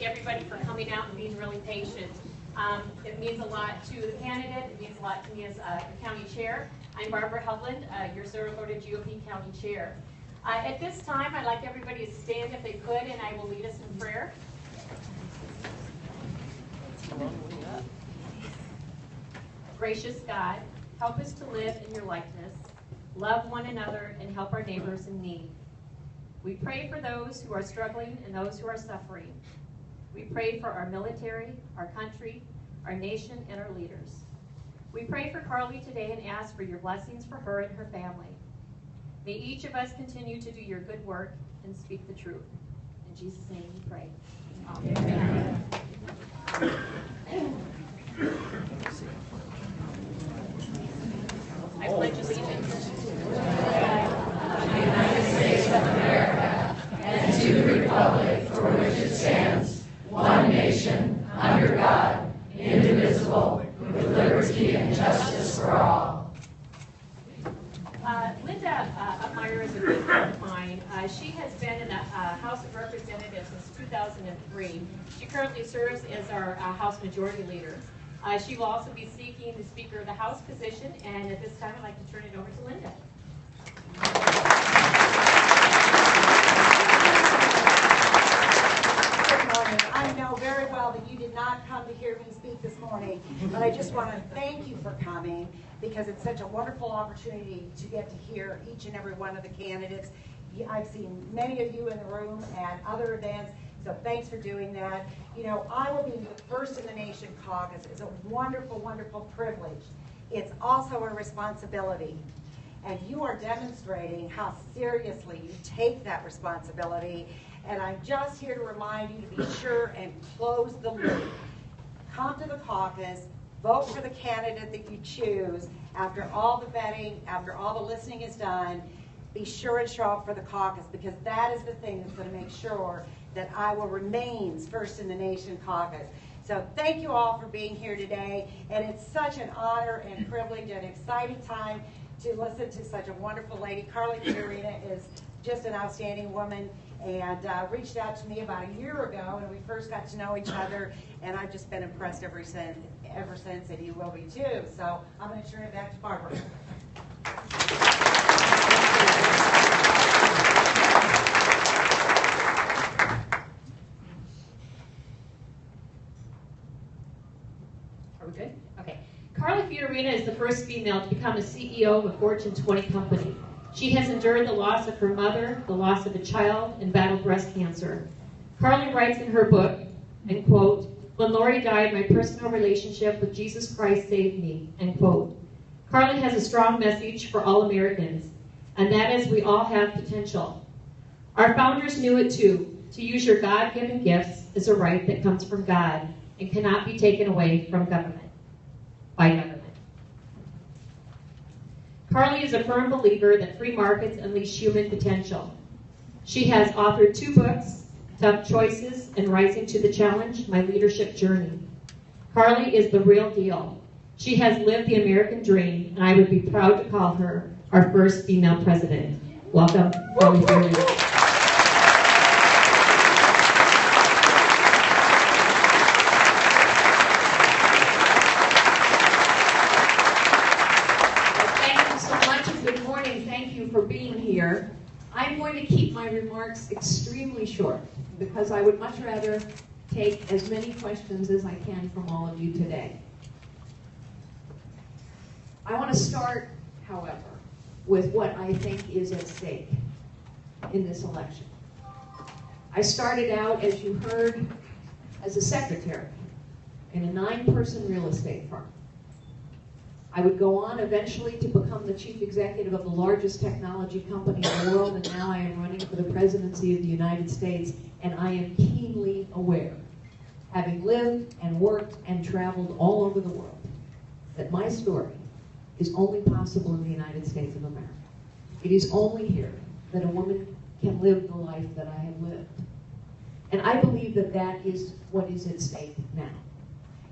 thank everybody for coming out and being really patient. It means a lot to the candidate. It means a lot to me as county chair. I'm Barbara Hovland, your Sarasota GOP County Chair. At this time, I'd like everybody to stand if they could, and I will lead us in prayer. Gracious God, help us to live in your likeness, love one another, and help our neighbors in need. We pray for those who are struggling and those who are suffering. We pray for our military, our country, our nation, and our leaders. We pray for Carly today and ask for your blessings for her and her family. May each of us continue to do your good work and speak the truth. In Jesus' name we pray. Amen. I pledge allegiance to the United States of America and to the republic for which it stands, one nation, under God, indivisible, with liberty and justice for all. Linda Upmeyer is a good friend of mine. She has been in the House of Representatives since 2003. She currently serves as our House Majority Leader. She will also be seeking the Speaker of the House position, and at this time I'd like to turn it over to Linda. Good morning. I know very well that you did not come to hear me speak this morning, but I just want to thank you for coming because it's such a wonderful opportunity to get to hear each and every one of the candidates. I've seen many of you in the room at other events, so thanks for doing that. You know, I will be the First in the Nation caucus. It's a wonderful, wonderful privilege. It's also a responsibility. And you are demonstrating how seriously you take that responsibility. And I'm just here to remind you to be sure and close the loop. Come to the caucus, vote for the candidate that you choose. After all the vetting, after all the listening is done, be sure and show up for the caucus, because that is the thing that's going to make sure that I will remain First in the Nation caucus. So thank you all for being here today, and it's such an honor and privilege and exciting time to listen to such a wonderful lady. Carly Fiorina is just an outstanding woman, and reached out to me about a year ago, and we first got to know each other, and I've just been impressed ever since, and you will be too. So I'm going to turn it back to Barbara. Are we good? Okay. Carly Fiorina is the first female to become a CEO of a Fortune 20 company. She has endured the loss of her mother, the loss of a child, and battled breast cancer. Carly writes in her book, and quote, "When Lori died, my personal relationship with Jesus Christ saved me," end quote. Carly has a strong message for all Americans, and that is we all have potential. Our founders knew it too. To use your God-given gifts is a right that comes from God and cannot be taken away from government, by government. Carly is a firm believer that free markets unleash human potential. She has authored 2 books, Tough Choices and Rising to the Challenge, My Leadership Journey. Carly is the real deal. She has lived the American dream, and I would be proud to call her our first female president. Welcome, Carly Fiorina. For being here. I'm going to keep my remarks extremely short because I would much rather take as many questions as I can from all of you today. I want to start, however, with what I think is at stake in this election. I started out, as you heard, as a secretary in a 9-person real estate firm. I would go on eventually to become the chief executive of the largest technology company in the world, and now I am running for the presidency of the United States, and I am keenly aware, having lived and worked and traveled all over the world, that my story is only possible in the United States of America. It is only here that a woman can live the life that I have lived. And I believe that that is what is at stake now.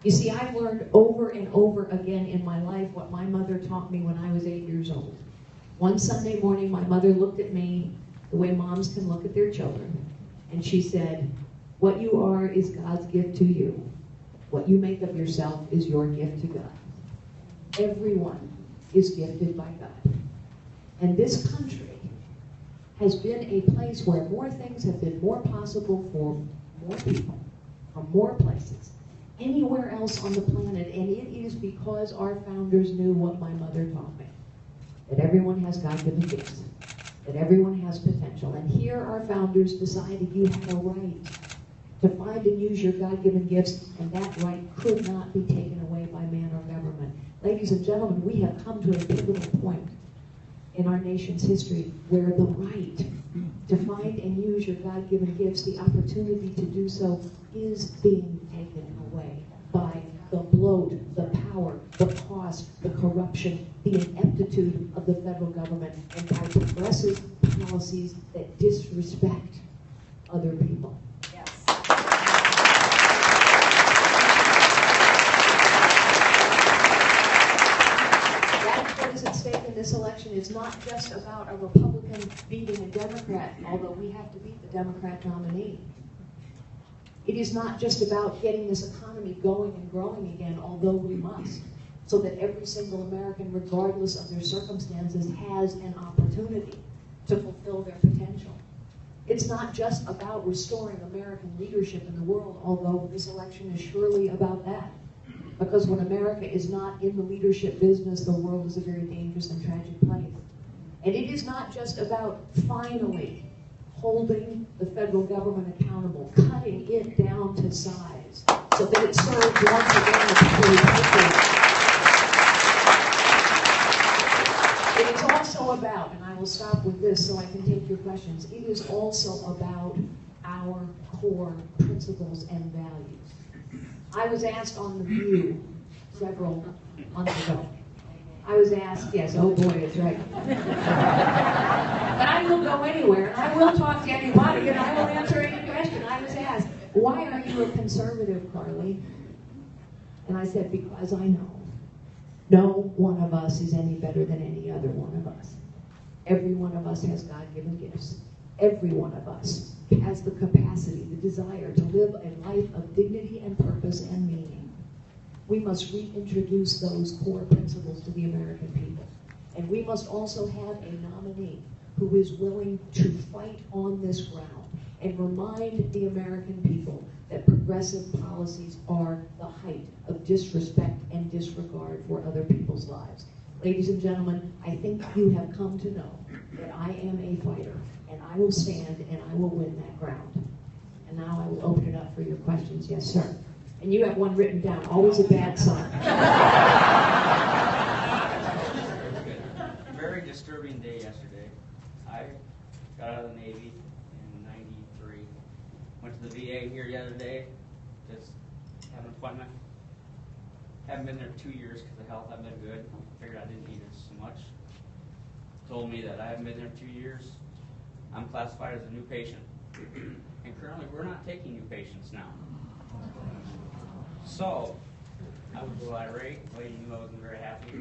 You see, I've learned over and over again in my life what my mother taught me when I was 8 years old. One Sunday morning, my mother looked at me the way moms can look at their children, and she said, What you are is God's gift to you. What you make of yourself is your gift to God. Everyone is gifted by God. And this country has been a place where more things have been more possible for more people, from more places, anywhere else on the planet. And it is because our founders knew what my mother taught me, that everyone has God-given gifts, that everyone has potential. And here our founders decided you have a right to find and use your God-given gifts, and that right could not be taken away by man or government. Ladies and gentlemen, we have come to a pivotal point in our nation's history where the right to find and use your God-given gifts, the opportunity to do so, is being taken away by the bloat, the power, the cost, the corruption, the ineptitude of the federal government, and by progressive policies that disrespect other people. Yes. That's what is at stake in this election. Is not just about a Republican beating a Democrat, although we have to beat the Democrat nominee. It is not just about getting this economy going and growing again, although we must, so that every single American, regardless of their circumstances, has an opportunity to fulfill their potential. It's not just about restoring American leadership in the world, although this election is surely about that. Because when America is not in the leadership business, the world is a very dangerous and tragic place. And it is not just about finally holding the federal government accountable, cutting it down to size, so that it serves once again a public purpose. It is also about, and I will stop with this so I can take your questions, it is also about our core principles and values. I was asked on The View several months ago. I was asked, yes, oh boy, it's right. But I will go anywhere, and I will talk to anybody, and I will answer any question. I was asked, why are you a conservative, Carly? And I said, because I know. No one of us is any better than any other one of us. Every one of us has God-given gifts. Every one of us has the capacity, the desire to live a life of dignity and purpose and meaning. We must reintroduce those core principles to the American people. And we must also have a nominee who is willing to fight on this ground and remind the American people that progressive policies are the height of disrespect and disregard for other people's lives. Ladies and gentlemen, I think you have come to know that I am a fighter, and I will stand and I will win that ground. And now I will open it up for your questions. Yes, sir. And you have one written down, always a bad sign. Very disturbing day yesterday. I got out of the Navy in '93. Went to the VA here the other day, just have an appointment. Haven't been there 2 years because the health hasn't been good. Figured I didn't need it so much. Told me that I haven't been there 2 years. I'm classified as a new patient. And currently we're not taking new patients now. So, I was a little irate. The lady knew I wasn't very happy.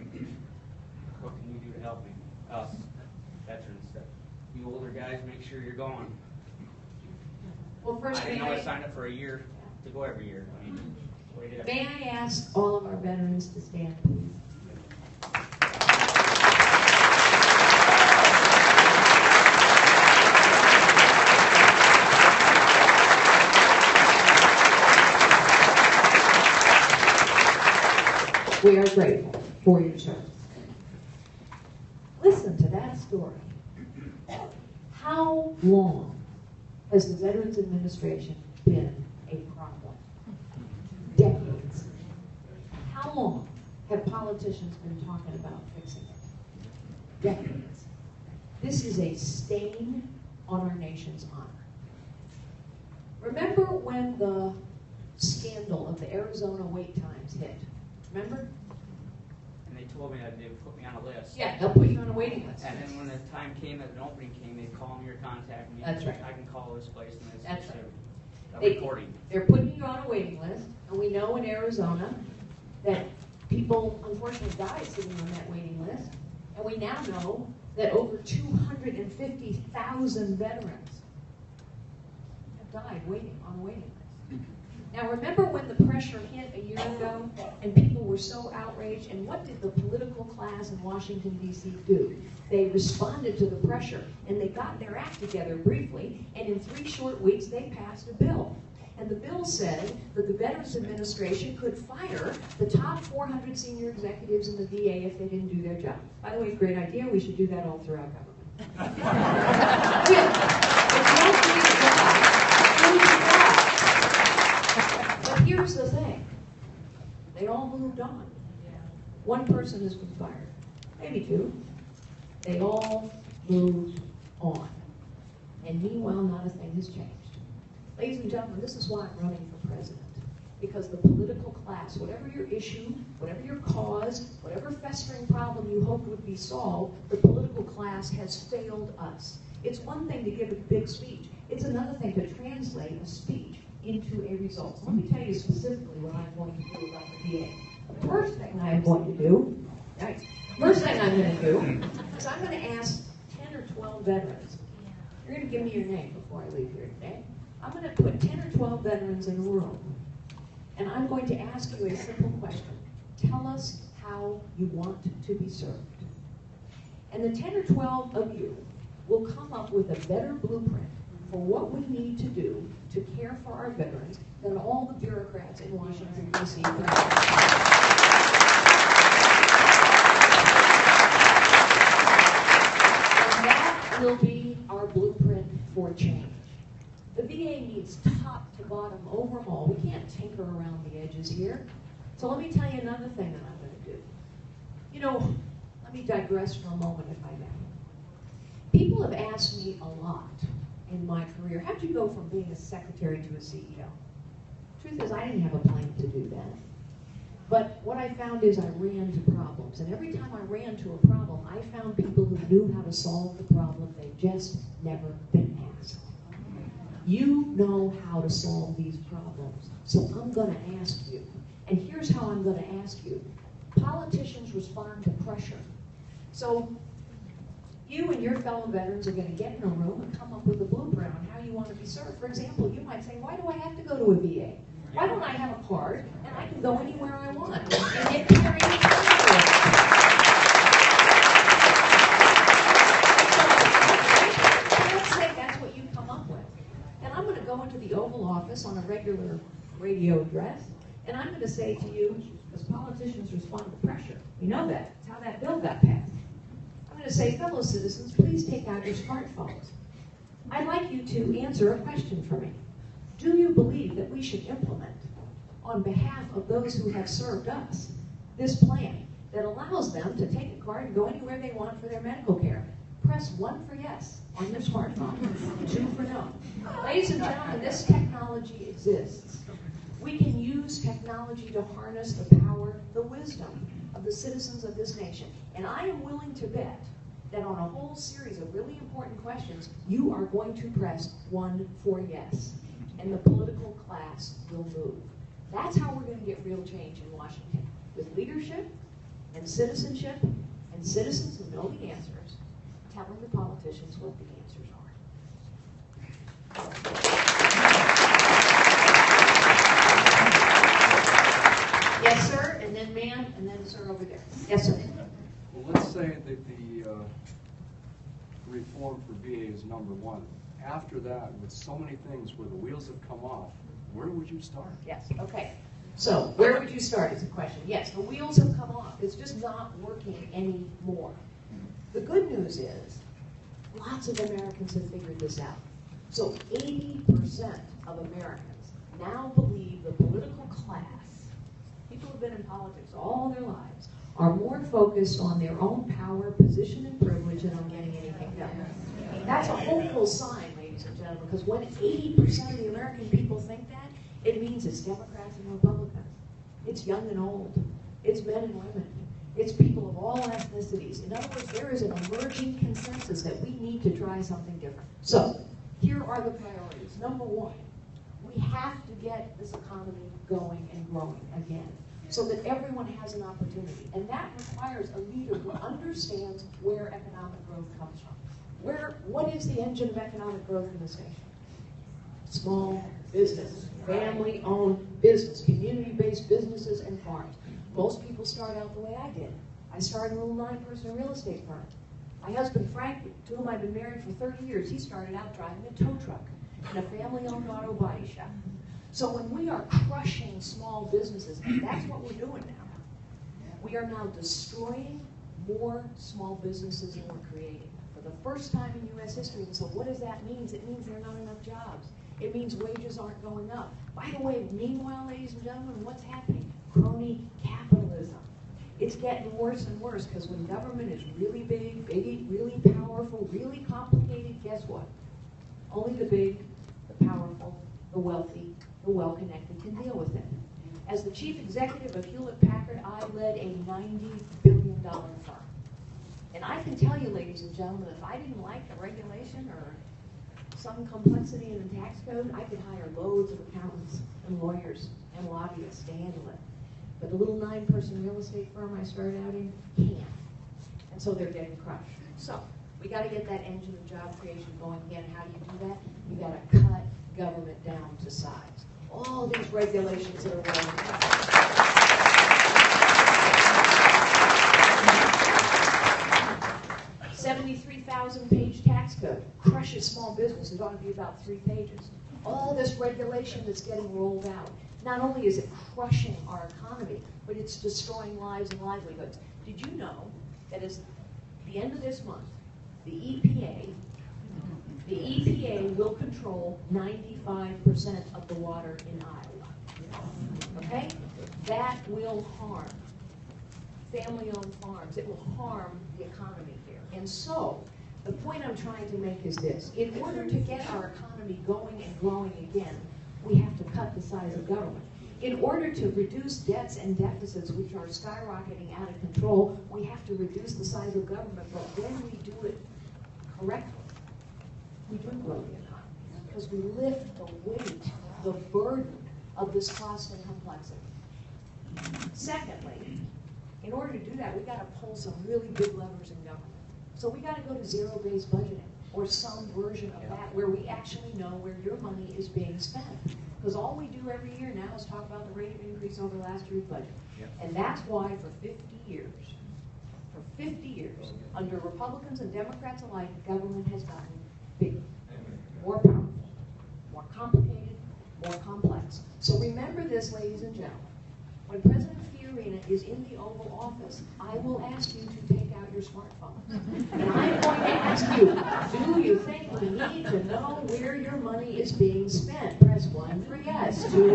What can you do to help me? Us, veterans. You older guys, make sure you're going. Well, first, I didn't know I signed up for a year to go every year. I mean, wait up. may I ask all of our veterans to stand, please? We are grateful for your service. Listen to that story. How long has the Veterans Administration been a problem? Decades. How long have politicians been talking about fixing it? Decades. This is a stain on our nation's honor. Remember when the scandal of the Arizona wait times hit? Remember? And they told me that they would put me on a list. Yeah, they'll put you on a waiting list. And then when the time came, that an opening came, they'd call me or contact me. That's right. I can call this place and it's That's right. a They- recording. They're putting you on a waiting list, and we know in Arizona that people unfortunately die sitting on that waiting list. And we now know that over 250,000 veterans have died waiting on a waiting list. Now remember when the pressure hit a year ago and people were so outraged, and what did the political class in Washington, D.C. do? They responded to the pressure, and they got their act together briefly, and in 3 short weeks they passed a bill. And the bill said that the Veterans Administration could fire the top 400 senior executives in the VA if they didn't do their job. By the way, great idea. We should do that all throughout government. If you don't do your job, do your job. But here's the thing. They all moved on. One person has been fired. Maybe 2. They all moved on. And meanwhile, not a thing has changed. Ladies and gentlemen, this is why I'm running for president. Because the political class, whatever your issue, whatever your cause, whatever festering problem you hoped would be solved, the political class has failed us. It's one thing to give a big speech. It's another thing to translate a speech into a result. So let me tell you specifically what I'm going to do about the VA. The first thing I'm going to do, first thing I'm going to do is I'm going to ask 10 or 12 veterans. You're going to give me your name before I leave here today. I'm going to put 10 or 12 veterans in a room, and I'm going to ask you a simple question. Tell us how you want to be served. And the 10 or 12 of you will come up with a better blueprint for what we need to do to care for our veterans than all the bureaucrats in Washington, D.C. And that will be our blueprint for change. The VA needs top to bottom overhaul. We can't tinker around the edges here. So let me tell you another thing that I'm going to do. You know, let me digress for a moment if I may. People have asked me a lot in my career, how'd you go from being a secretary to a CEO? Truth is, I didn't have a plan to do that. But what I found is I ran to problems. And every time I ran to a problem, I found people who knew how to solve the problem. They've just never been asked. You know how to solve these problems, so I'm going to ask you. And here's how I'm going to ask you. Politicians respond to pressure. So you and your fellow veterans are going to get in a room and come up with a blueprint on how you want to be served. For example, you might say, why do I have to go to a VA? Why don't I have a card and I can go anywhere I want and get carried Let's say that's what you come up with. And I'm going to go into the Oval Office on a regular radio address, and I'm going to say to you, because politicians respond to pressure, you know that. It's how that bill got passed. I'm going to say, fellow citizens, please take out your smartphones. I'd like you to answer a question for me. Do you believe that we should implement, on behalf of those who have served us, this plan that allows them to take a card and go anywhere they want for their medical care? Press 1 for yes on your smartphone, 2 for no. Ladies and gentlemen, this technology exists. We can use technology to harness the power, the wisdom of the citizens of this nation. And I am willing to bet that on a whole series of really important questions, you are going to press 1 for yes. And the political class will move. That's how we're going to get real change in Washington, with leadership and citizenship and citizens who know the answers, telling the politicians what the answers are. Yes, sir, and then ma'am, and then sir over there. Yes, sir. Well, let's say that the reform for VA is number 1. After that, with so many things where the wheels have come off, where would you start? Yes, okay. So, where would you start is the question. Yes, the wheels have come off. It's just not working anymore. The good news is, lots of Americans have figured this out. So 80% of Americans now believe the political class, people who've been in politics all their lives, are more focused on their own power, position, and privilege than on getting anything done. That's a hopeful sign, ladies and gentlemen, because when 80% of the American people think that, it means it's Democrats and Republicans. It's young and old. It's men and women. It's people of all ethnicities. In other words, there is an emerging consensus that we need to try something different. So, here are the priorities. Number 1, we have to get this economy going and growing again so that everyone has an opportunity. And that requires a leader who understands where economic growth comes from. What is the engine of economic growth in this nation? small business, family-owned business, community-based businesses and farms. Most people start out the way I did. I started a little 9-person real estate firm. My husband, Frank, to whom I've been married for 30 years, he started out driving a tow truck in a family-owned auto body shop. So when we are crushing small businesses, and that's what we're doing now, we are now destroying more small businesses than we're creating. For the first time in U.S. history, and so what does that mean? It means there are not enough jobs. It means wages aren't going up. By the way, meanwhile, ladies and gentlemen, what's happening? Crony capitalism. It's getting worse and worse because when government is really big, really powerful, really complicated, guess what? Only the big, the powerful, the wealthy, the well-connected can deal with it. As the chief executive of Hewlett-Packard, I led a $90 billion firm. And I can tell you, ladies and gentlemen, if I didn't like a regulation or some complexity in the tax code, I could hire loads of accountants and lawyers and lobbyists to handle it. But the little 9-person real estate firm I started out in can't. And so they're getting crushed. So we got to get that engine of job creation going again. How do you do that? You got to cut government down to size. All these regulations that are rolling out. 73,000-page tax code crushes small business. It ought to be about 3 pages. All this regulation that's getting rolled out. Not only is it crushing our economy, but it's destroying lives and livelihoods. Did you know that at the end of this month, the EPA will control 95% of the water in Iowa? Okay? That will harm family-owned farms. It will harm the economy here. And so, the point I'm trying to make is this. In order to get our economy going and growing again, we have to cut the size of government. In order to reduce debts and deficits, which are skyrocketing out of control, we have to reduce the size of government. But when we do it correctly, we do grow the economy because we lift the weight, the burden of this cost and complexity. Secondly, in order to do that, we've got to pull some really big levers in government. So we got to go to zero-based budgeting or some version of that where we actually know where your money is being spent. Because all we do every year now is talk about the rate of increase over last year's budget. Yep. And that's why for 50 years, under Republicans and Democrats alike, government has gotten bigger, more powerful, more complicated, more complex. So remember this, ladies and gentlemen. When President Fiorina is in the Oval Office, I will ask you to take out your smartphones. And I'm going to ask you, do you think we need to know where your money is being spent? Press 1 for yes, 2 for no.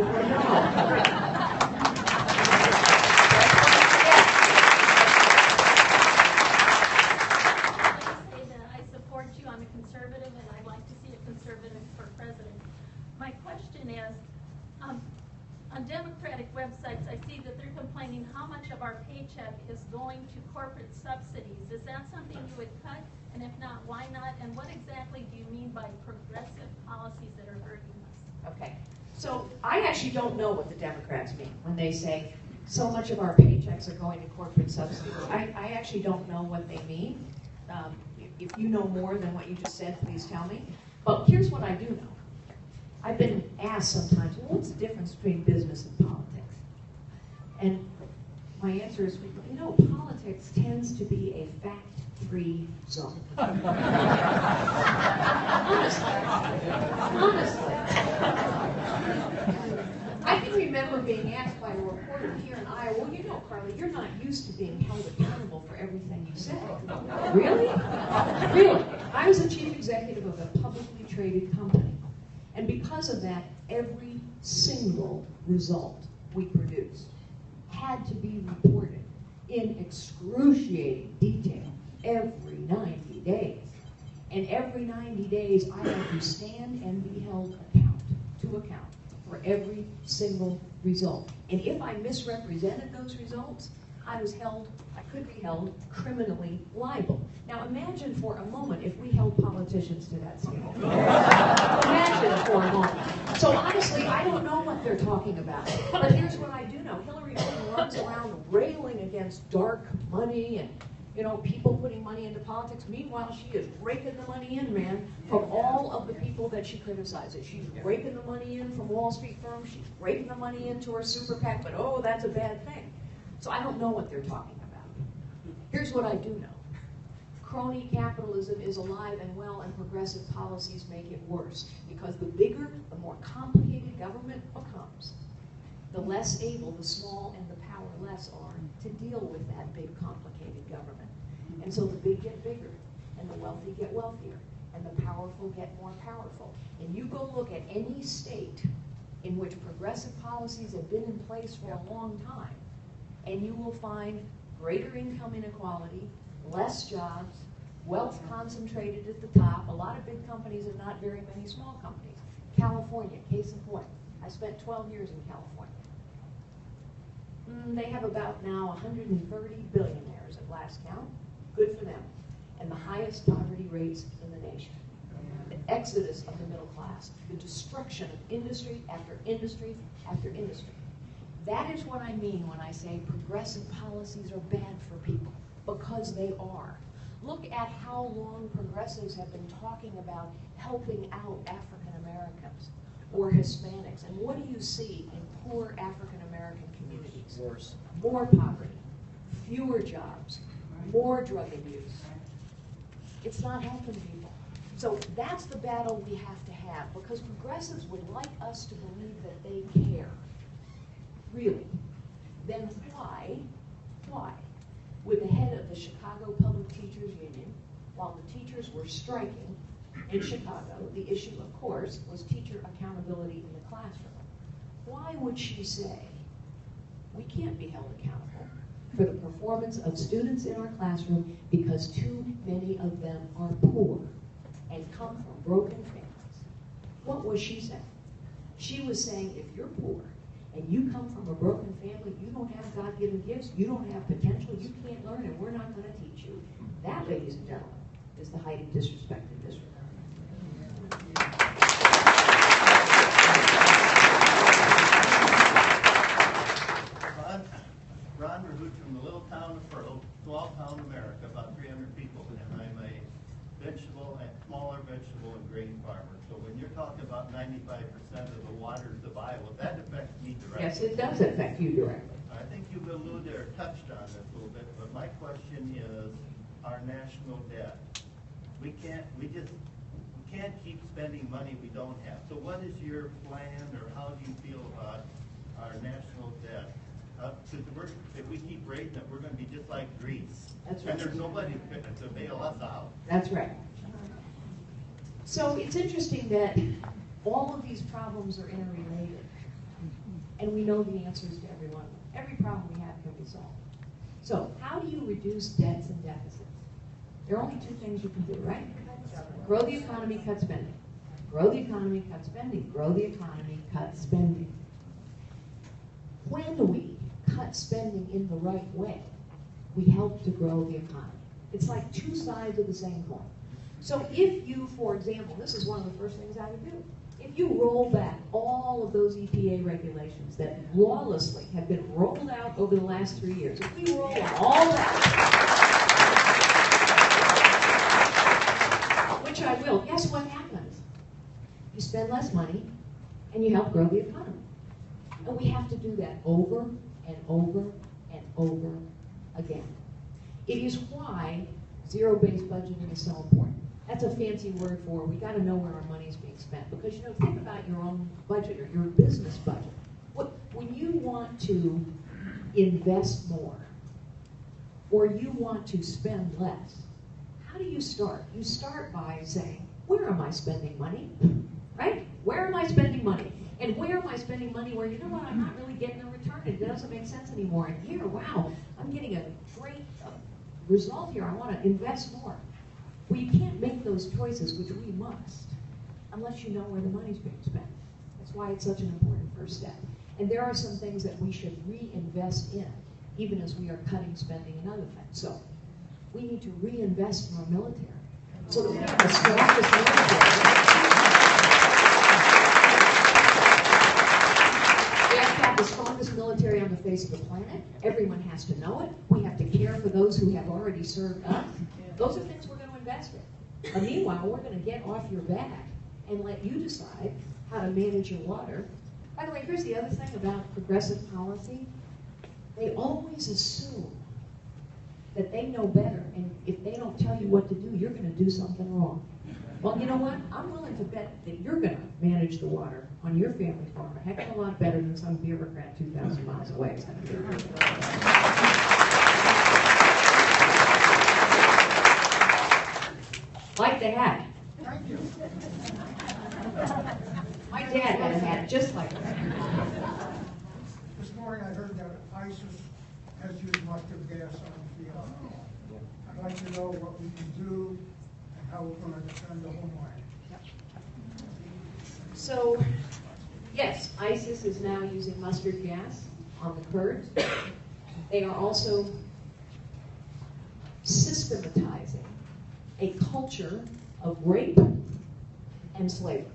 My question is, on Democratic websites, I see that they're complaining how much of our paycheck is going to corporate subsidies. Is that something you would cut? And if not, why not? And what exactly do you mean by progressive policies that are hurting us? Okay, so I actually don't know what the Democrats mean when they say so much of our paychecks are going to corporate subsidies. I actually don't know what they mean. If you know more than what you just said, please tell me. But here's what I do know. I've been asked sometimes, well, what's the difference between business and politics? And my answer is, you know, politics tends to be a fact-free zone. Honestly. I can remember being asked by a reporter here in Iowa, well, you know, Carly, you're not used to being held accountable for everything you say. Really? Really? I was the chief executive of a publicly traded company. And because of that, every single result we produced had to be reported in excruciating detail every 90 days. And every 90 days, I had to stand and be held to account for every single result. And if I misrepresented those results, I could be held criminally liable. Now imagine for a moment if we held politicians to that scale. Imagine for a moment. So honestly, I don't know what they're talking about. But here's what I do know. Hillary Clinton runs around railing against dark money and people putting money into politics. Meanwhile, she is raking the money in, man, from all of the people that she criticizes. She's raking the money in from Wall Street firms. She's raking the money into her super PAC, but oh, that's a bad thing. So I don't know what they're talking about. Here's what I do know. Crony capitalism is alive and well, and progressive policies make it worse. Because the bigger, the more complicated government becomes, the less able the small and the powerless are to deal with that big, complicated government. And so the big get bigger, and the wealthy get wealthier, and the powerful get more powerful. And you go look at any state in which progressive policies have been in place for a long time, and you will find greater income inequality, less jobs, wealth concentrated at the top, a lot of big companies and not very many small companies. California, case in point. I spent 12 years in California. They have about now 130 billionaires at last count. Good for them. And the highest poverty rates in the nation. The exodus of the middle class. The destruction of industry after industry after industry. That is what I mean when I say progressive policies are bad for people. Because they are. Look at how long progressives have been talking about helping out African Americans or Hispanics. And what do you see in poor African American communities? Worse. More poverty, fewer jobs, more drug abuse. It's not helping people. So that's the battle we have to have, because progressives would like us to believe that they care. Really. Then why, with the head of the Chicago Public Teachers Union, while the teachers were striking in Chicago, the issue, of course, was teacher accountability in the classroom. Why would she say, we can't be held accountable for the performance of students in our classroom because too many of them are poor and come from broken families? What was she saying? She was saying, if you're poor and you come from a broken family, you don't have God-given gifts, you don't have potential, you can't learn, and we're not going to teach you. That, ladies and gentlemen, is the height of disrespect and disregard. Ron Rahoot from the little town of Pearl, small town America, about 300 people, and I'm a smaller vegetable and grain farmer. So when you're talking about 95% of the waters of Iowa, that affects me directly. Yes, it does affect you directly. I think you've alluded or touched on this a little bit, but my question is our national debt. We can't keep spending money we don't have. So what is your plan, or how do you feel about our national debt? Because if we keep raising it, we're going to be just like Greece. That's right. And there's nobody to bail us out. That's right. So it's interesting that all of these problems are interrelated, and we know the answers to every one of them. Every problem we have can be solved. So how do you reduce debts and deficits? There are only two things you can do, right? Grow the economy, cut spending. Grow the economy, cut spending. Grow the economy, cut spending. When we cut spending in the right way, we help to grow the economy. It's like two sides of the same coin. So if you, for example, this is one of the first things I would do. If you roll back all of those EPA regulations that lawlessly have been rolled out over the last 3 years, if we roll all that, which I will, guess what happens? You spend less money and you help grow the economy. And we have to do that over and over and over again. It is why zero-based budgeting is so important. That's a fancy word for we got to know where our money is being spent. Because, think about your own budget or your business budget. When you want to invest more or you want to spend less, how do you start? You start by saying, where am I spending money? Right? Where am I spending money? And where am I spending money where, I'm not really getting a return. It doesn't make sense anymore. And here, wow, I'm getting a great result here. I want to invest more. Well, you can't make those choices, which we must, unless you know where the money's being spent. That's why it's such an important first step. And there are some things that we should reinvest in, even as we are cutting spending in other things. So we need to reinvest in our military so that we have the strongest military. We have to have the strongest military on the face of the planet. Everyone has to know it. We have to care for those who have already served us. Those are things we're going to invest in. But meanwhile, we're going to get off your back and let you decide how to manage your water. By the way, here's the other thing about progressive policy. They always assume that they know better, and if they don't tell you what to do, you're going to do something wrong. Well, you know what? I'm willing to bet that you're going to manage the water on your family farm a heck of a lot better than some bureaucrat 2,000 miles away is going to do. Like the hat. Thank you. My dad had a hat just like that. This morning I heard that ISIS has used mustard gas on the field. I'd like to know what we can do and how we're going to defend the homeland. So, yes, ISIS is now using mustard gas on the Kurds. They are also systematizing a culture of rape and slavery.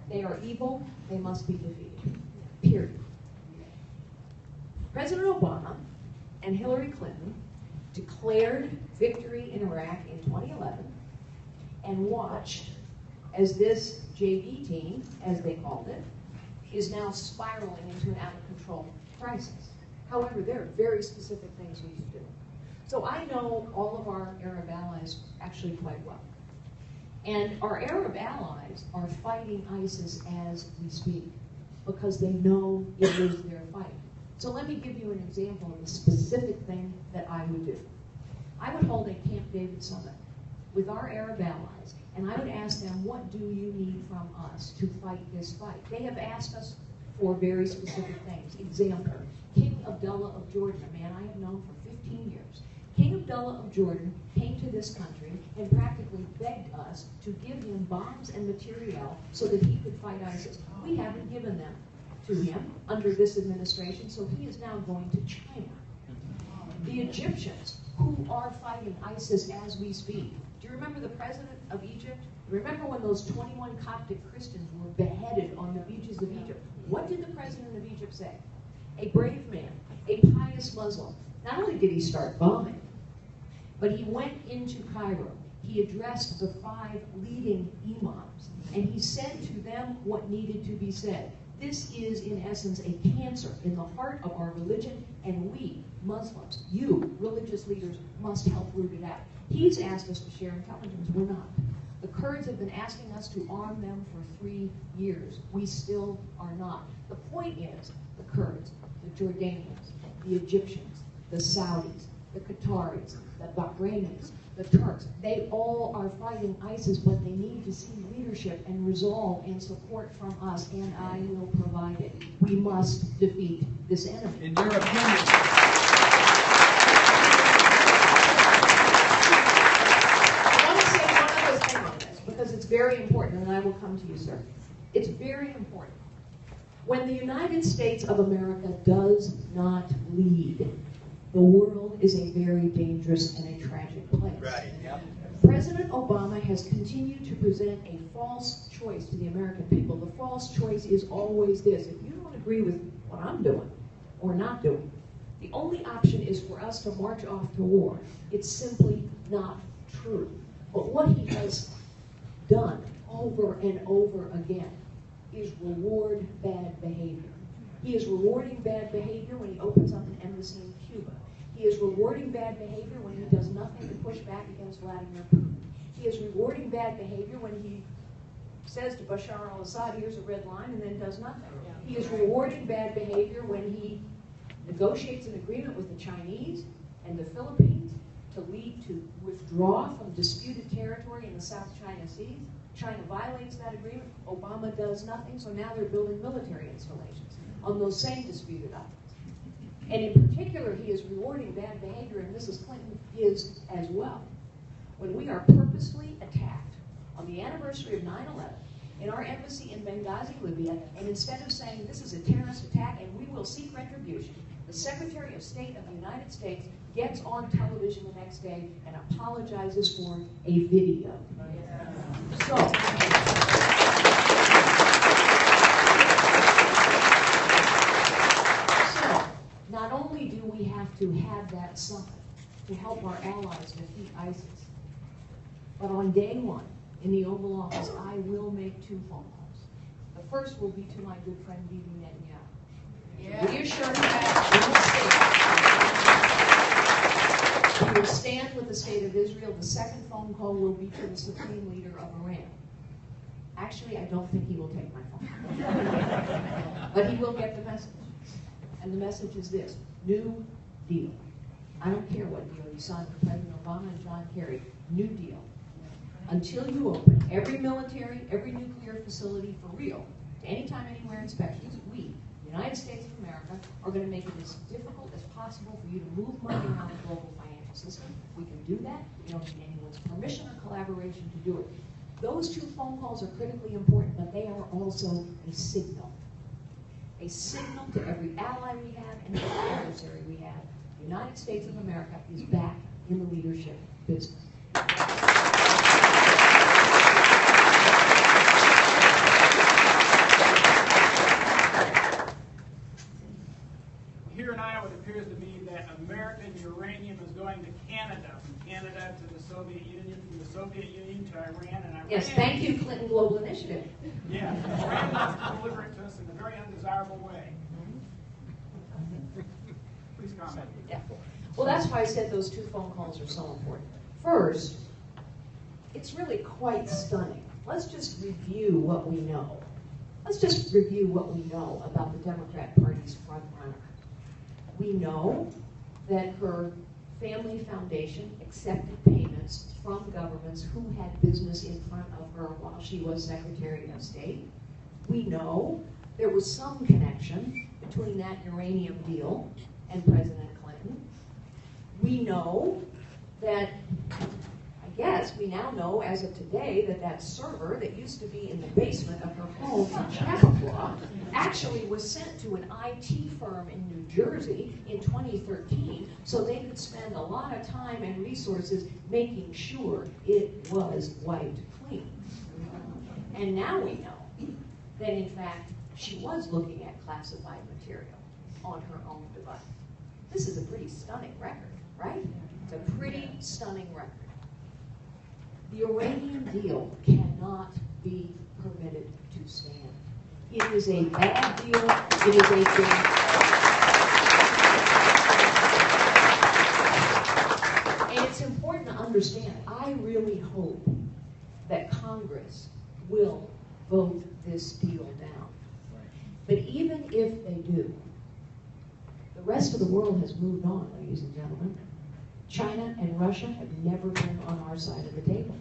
They are evil, they must be defeated, period. President Obama and Hillary Clinton declared victory in Iraq in 2011 and watched as this JV team, as they called it, is now spiraling into an out-of-control crisis. However, there are very specific things we can do. So I know all of our Arab allies actually quite well. And our Arab allies are fighting ISIS as we speak because they know it is their fight. So let me give you an example of a specific thing that I would do. I would hold a Camp David summit with our Arab allies, and I would ask them, what do you need from us to fight this fight? They have asked us for very specific things. Example, King Abdullah of Jordan, a man I have known for 15 years. King Abdullah of Jordan came to this country and practically begged us to give him bombs and materiel so that he could fight ISIS. We haven't given them to him under this administration, so he is now going to China. The Egyptians, who are fighting ISIS as we speak. Do you remember the president of Egypt? Remember when those 21 Coptic Christians were beheaded on the beaches of Egypt? What did the president of Egypt say? A brave man, a pious Muslim. Not only did he start bombing, but he went into Cairo. He addressed the 5 leading imams, and he said to them what needed to be said. This is, in essence, a cancer in the heart of our religion, and we, Muslims, you, religious leaders, must help root it out. He's asked us to share intelligence. We're not. The Kurds have been asking us to arm them for 3 years. We still are not. The point is, the Kurds, the Jordanians, the Egyptians, the Saudis, the Qataris, the Bahrainis, the Turks, they all are fighting ISIS, but they need to see leadership and resolve and support from us, and I will provide it. We must defeat this enemy. In your opinion, I want to say one other thing on this, because it's very important, and I will come to you, sir. It's very important. When the United States of America does not lead, the world is a very dangerous and a tragic place. Right. Yep. President Obama has continued to present a false choice to the American people. The false choice is always this: if you don't agree with what I'm doing or not doing, the only option is for us to march off to war. It's simply not true. But what he has done over and over again is reward bad behavior. He is rewarding bad behavior when he opens up an embassy in Cuba. He is rewarding bad behavior when he does nothing to push back against Vladimir Putin. He is rewarding bad behavior when he says to Bashar al-Assad, here's a red line, and then does nothing. He is rewarding bad behavior when he negotiates an agreement with the Chinese and the Philippines to lead to withdraw from disputed territory in the South China Sea. China violates that agreement. Obama does nothing, so now they're building military installations on those same disputed islands. And in particular, he is rewarding bad behavior, and Mrs. Clinton is as well. When we are purposefully attacked on the anniversary of 9/11 in our embassy in Benghazi, Libya, and instead of saying this is a terrorist attack and we will seek retribution, the Secretary of State of the United States gets on television the next day and apologizes for a video. So, to have that summit to help our allies defeat ISIS. But on day one, in the Oval Office, I will make 2 phone calls. The first will be to my good friend Bibi Netanyahu. Reassure him that we will stand with the state of Israel. The second phone call will be to the supreme leader of Iran. Actually, I don't think he will take my phone call. But he will get the message. And the message is this: New Deal. I don't care what deal you signed with President Obama and John Kerry. New Deal. Until you open every military, every nuclear facility for real, to anytime, anywhere inspections, we, the United States of America, are going to make it as difficult as possible for you to move money around the global financial system. We can do that. We don't need anyone's permission or collaboration to do it. Those 2 phone calls are critically important, but they are also a signal. A signal to every ally we have and every adversary we have. The United States of America is back in the leadership business. Here in Iowa, it appears to me that American uranium is going to Canada, from Canada to the Soviet Union, from the Soviet Union to Iran, and Iran... Yes, thank you, Clinton Global Initiative. Yeah, Iran wants to deliver it to us in a very undesirable way. Please comment. Yeah. Well, that's why I said those 2 phone calls are so important. First, it's really quite stunning. Let's just review what we know. Let's just review what we know about the Democrat Party's front runner. We know that her family foundation accepted payments from governments who had business in front of her while she was Secretary of State. We know there was some connection between that uranium deal and President Clinton. We know that, I guess we now know as of today, that that server that used to be in the basement of her home in Chappaqua actually was sent to an IT firm in New Jersey in 2013 so they could spend a lot of time and resources making sure it was wiped clean. And now we know that in fact she was looking at classified material on her own device. This is a pretty stunning record, right? It's a pretty stunning record. The Iranian deal cannot be permitted to stand. It is a bad deal. It is a bad. And it's important to understand, I really hope that Congress will vote this deal down. But even if they do, the rest of the world has moved on, ladies and gentlemen. China and Russia have never been on our side of the table.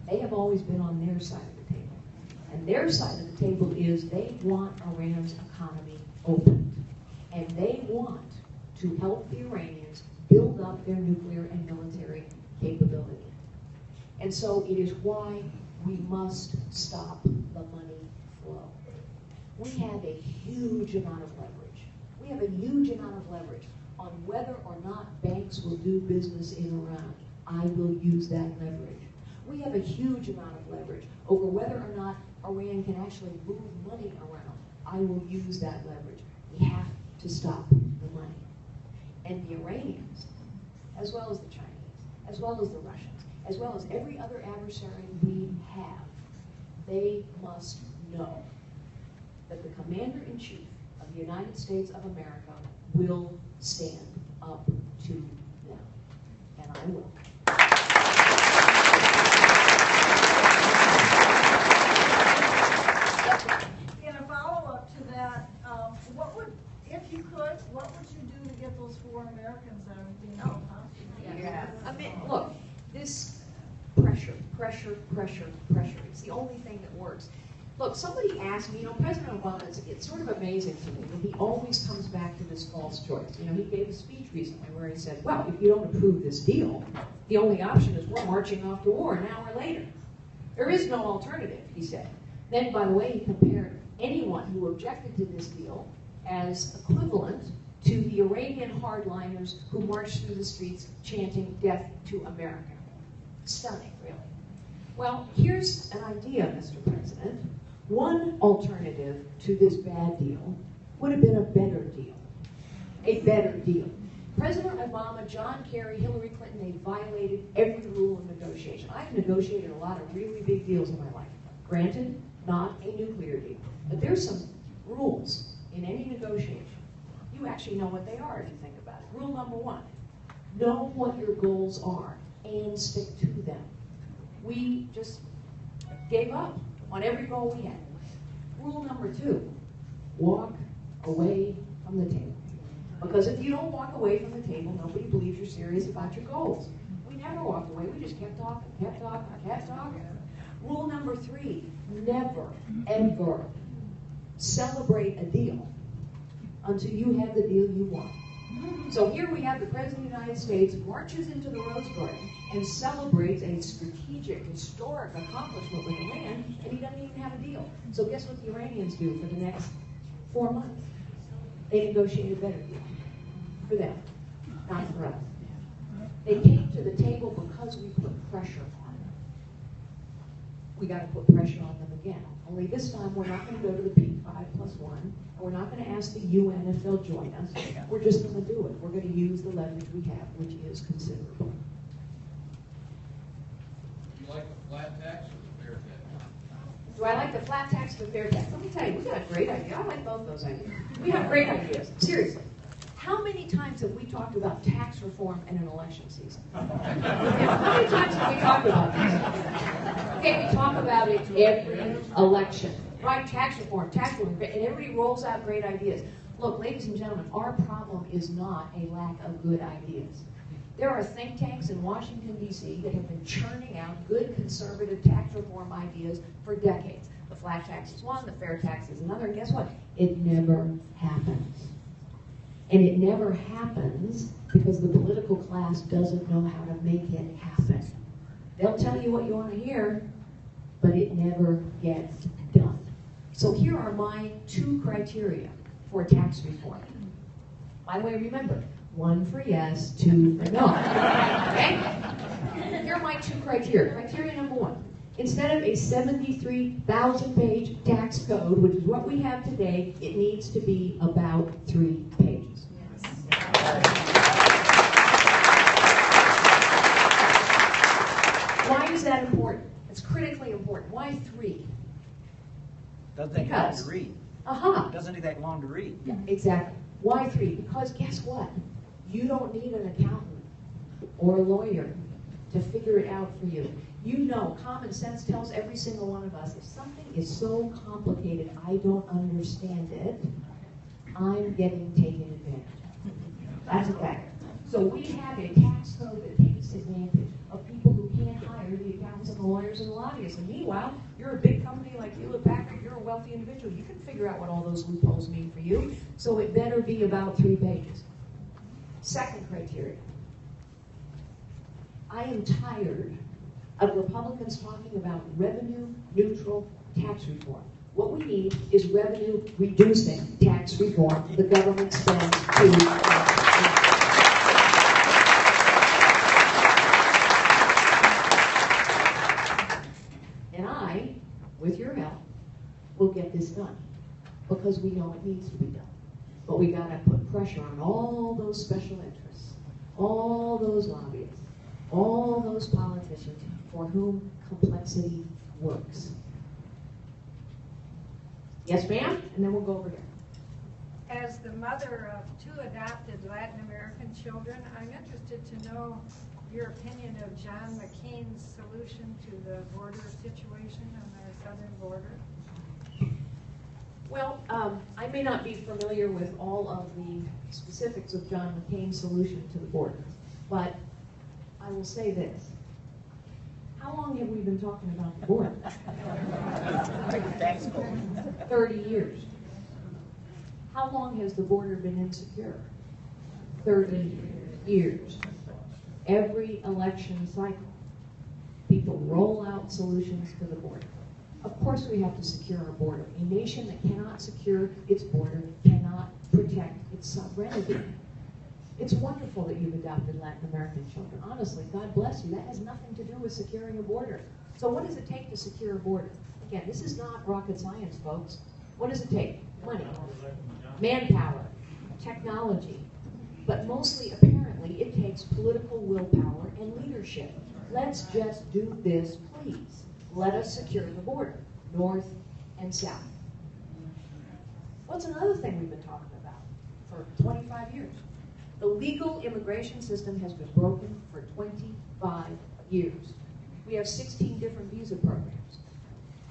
They have always been on their side of the table. And their side of the table is they want Iran's economy opened. And they want to help the Iranians build up their nuclear and military capability. And so it is why we must stop the money flow. We have a huge amount of leverage. We have a huge amount of leverage on whether or not banks will do business in Iran. I will use that leverage. We have a huge amount of leverage over whether or not Iran can actually move money around. I will use that leverage. We have to stop the money. And the Iranians, as well as the Chinese, as well as the Russians, as well as every other adversary we have, they must know that the Commander-in-Chief of the United States of America will stand up to them. And I will. In a follow-up to that, if you could, what would you do to get those 4 Americans that are being held hostage? Yeah. I mean, look, this pressure. It's the only thing that works. Look, somebody asked me, President Obama, it's sort of amazing to me that he always comes back to this false choice. He gave a speech recently where he said, well, if you don't approve this deal, the only option is we're marching off to war an hour later. There is no alternative, he said. Then, by the way, he compared anyone who objected to this deal as equivalent to the Iranian hardliners who marched through the streets chanting death to America. Stunning, really. Well, here's an idea, Mr. President. One alternative to this bad deal would have been a better deal. A better deal. President Obama, John Kerry, Hillary Clinton, they violated every rule of negotiation. I've negotiated a lot of really big deals in my life. Granted, not a nuclear deal. But there's some rules in any negotiation. You actually know what they are if you think about it. Rule number 1, know what your goals are and stick to them. We just gave up on every goal we had. Rule number 2, walk away from the table. Because if you don't walk away from the table, nobody believes you're serious about your goals. We never walked away. We just kept talking, kept talking, kept talking. Rule number 3, never, ever celebrate a deal until you have the deal you want. So here we have the President of the United States marches into the Rose Garden and celebrates a strategic, historic accomplishment with Iran, and he doesn't even have a deal. So guess what the Iranians do for the next 4 months? They negotiate a better deal for them, not for us. They came to the table because we put pressure on them. We got to put pressure on them again. Only this time we're not going to go to the P5+1, and we're not going to ask the UN if they'll join us. We're just going to do it. We're going to use the leverage we have, which is considerable. Do you like the flat tax or the fair tax? Do I like the flat tax or the fair tax? Let me tell you, we got a great idea. I like both those ideas. We have great ideas. Seriously. How many times have we talked about tax reform in an election season? How many times have we talked about this? Okay, we talk about it every election. Right, tax reform, and everybody rolls out great ideas. Look, ladies and gentlemen, our problem is not a lack of good ideas. There are think tanks in Washington, D.C. that have been churning out good conservative tax reform ideas for decades. The flat tax is one, the fair tax is another, and guess what? It never happens. And it never happens because the political class doesn't know how to make it happen. They'll tell you what you want to hear, but it never gets done. So here are my 2 criteria for tax reform. By the way, remember, 1 for yes, 2 for no. Okay? Here are my 2 criteria. Criteria number 1. Instead of a 73,000-page tax code, which is what we have today, it needs to be about 3 pages. Why is that important? It's critically important. Why 3? Doesn't take long to read. Doesn't take that long to read. Yeah, exactly. Why 3? Because guess what? You don't need an accountant or a lawyer to figure it out for you. You know, common sense tells every single one of us, if something is so complicated I don't understand it, I'm getting taken advantage of. That's a fact. So we have a tax code that takes advantage of people who can't hire the accountants and the lawyers and the lobbyists. And meanwhile, you're a big company like Hewlett-Packard, you're a wealthy individual. You can figure out what all those loopholes mean for you. So it better be about 3 pages. Second criteria. I am tired of Republicans talking about revenue-neutral tax reform. What we need is revenue-reducing tax reform. The government spends too much. And I, with your help, will get this done because we know it needs to be done. But we got to put pressure on all those special interests, all those lobbyists, all those politicians for whom complexity works. Yes, ma'am? And then we'll go over here. As the mother of 2 adopted Latin American children, I'm interested to know your opinion of John McCain's solution to the border situation on our southern border. Well, I may not be familiar with all of the specifics of John McCain's solution to the border, but I will say this. How long have we been talking about the border? 30 years. How long has the border been insecure? 30 years. Every election cycle, people roll out solutions to the border. Of course we have to secure our border. A nation that cannot secure its border cannot protect its sovereignty. It's wonderful that you've adopted Latin American children. Honestly, God bless you. That has nothing to do with securing a border. So what does it take to secure a border? Again, this is not rocket science, folks. What does it take? Money, manpower, technology, But mostly, apparently, it takes political willpower and leadership. Let's just do this, please. Let us secure the border, north and south. What's another thing we've been talking about for 25 years? The legal immigration system has been broken for 25 years. We have 16 different visa programs.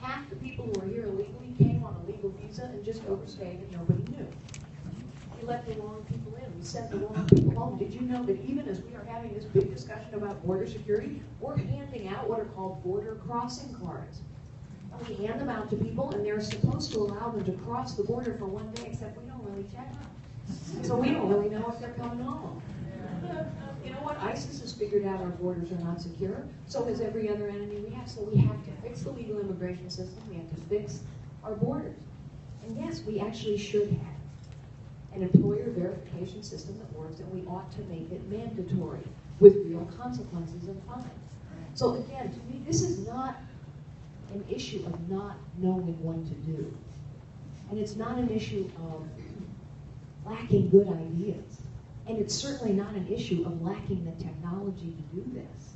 Half the people who are here illegally came on a legal visa and just overstayed and nobody knew. We let the wrong people in. We sent the wrong people home. Did you know that even as we are having this big discussion about border security, we're handing out what are called border crossing cards. And we hand them out to people, and they're supposed to allow them to cross the border for one day, except we don't really check them. So we don't really know if they're coming home. You know what? ISIS has figured out our borders are not secure. So has every other enemy we have. So we have to fix the legal immigration system. We have to fix our borders. And yes, we actually should have an employer verification system that works, and we ought to make it mandatory with real consequences and fines. So again, to me, this is not an issue of not knowing what to do. And it's not an issue of lacking good ideas. And it's certainly not an issue of lacking the technology to do this.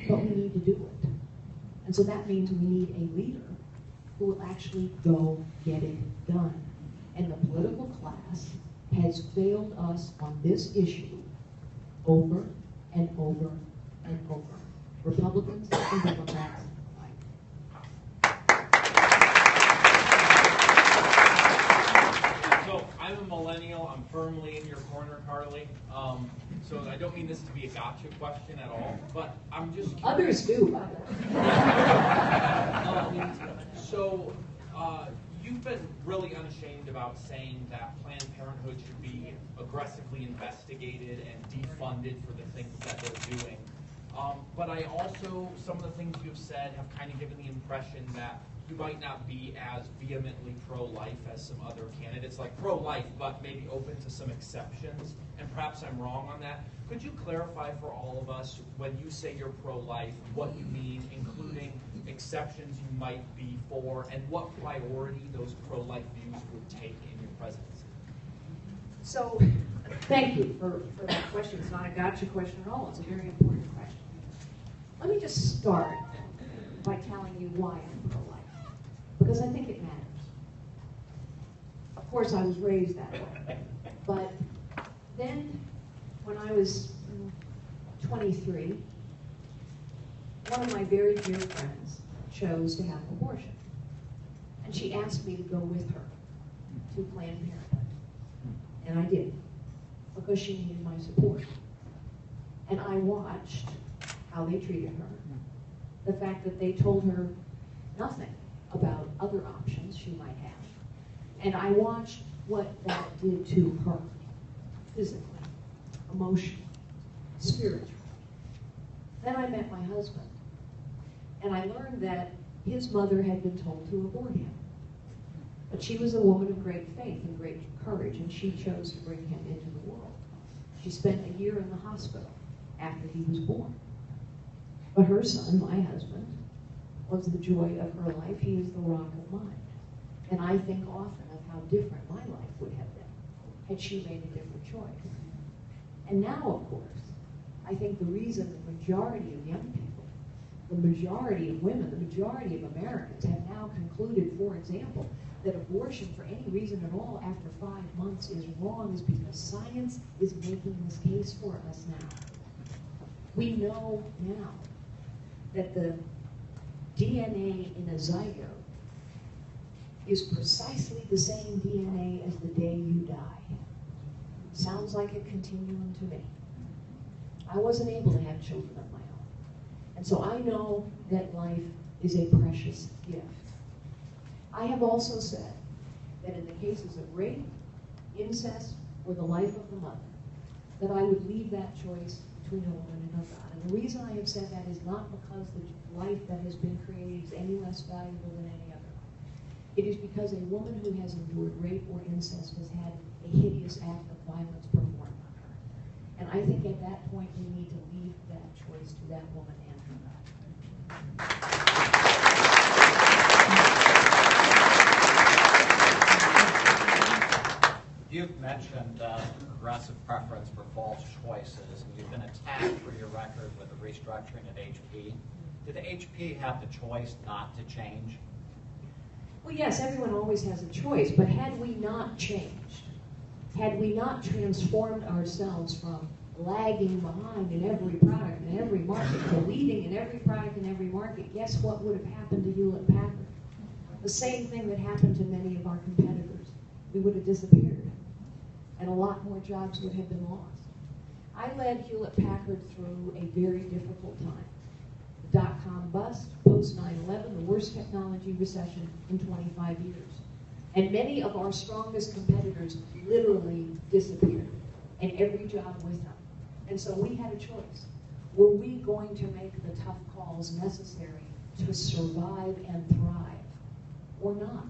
But we need to do it. And so that means we need a leader who will actually go get it done. And the political class has failed us on this issue over and over and over. Republicans and Democrats. So I'm a millennial. I'm firmly in your corner, Carly. So I don't mean this to be a gotcha question at all, but I'm just curious. Others do. You've been really unashamed about saying that Planned Parenthood should be aggressively investigated and defunded for the things that they're doing. But I also, some of the things you've said have kind of given the impression that you might not be as vehemently pro-life as some other candidates, like pro-life, but maybe open to some exceptions. And perhaps I'm wrong on that. Could you clarify for all of us, when you say you're pro-life, what you mean, including exceptions you might be for, and what priority those pro-life views would take in your presidency? So, thank you for that question. It's not a gotcha question at all. It's a very important question. Let me just start by telling you why I'm pro-life, because I think it matters. Of course, I was raised that way. But then, when I was 23, one of my very dear friends chose to have an abortion. And she asked me to go with her to Planned Parenthood. And I did, because she needed my support. And I watched how they treated her, the fact that they told her nothing about other options she might have. And I watched what that did to her, physically, emotionally, spiritually. Then I met my husband, and I learned that his mother had been told to abort him. But she was a woman of great faith and great courage, and she chose to bring him into the world. She spent a year in the hospital after he was born. But her son, my husband, was the joy of her life. He is the rock of mine. And I think often of how different my life would have been had she made a different choice. And now, of course, I think the reason the majority of young people, the majority of women, the majority of Americans have now concluded, for example, that abortion for any reason at all after 5 months is wrong is because science is making this case for us now. We know now that the DNA in a zygote is precisely the same DNA as the day you die. Sounds like a continuum to me. I wasn't able to have children of my own. And so I know that life is a precious gift. I have also said that in the cases of rape, incest, or the life of the mother, that I would leave that choice between a woman and her God. And the reason I have said that is not because the life that has been created is any less valuable than any other. It is because a woman who has endured rape or incest has had a hideous act of violence performed on her. And I think at that point we need to leave that choice to that woman and her God. You've mentioned progressive preference for false choices, and you've been attacked for your record with the restructuring at HP. Did HP have the choice not to change? Well, yes, everyone always has a choice, but had we not changed, had we not transformed ourselves from lagging behind in every product in every market to leading in every product in every market, guess what would have happened to Hewlett-Packard? The same thing that happened to many of our competitors. We would have disappeared, and a lot more jobs would have been lost. I led Hewlett-Packard through a very difficult time. The dot-com bust, post 9/11, the worst technology recession in 25 years. And many of our strongest competitors literally disappeared, and every job with them. And so we had a choice. Were we going to make the tough calls necessary to survive and thrive, or not?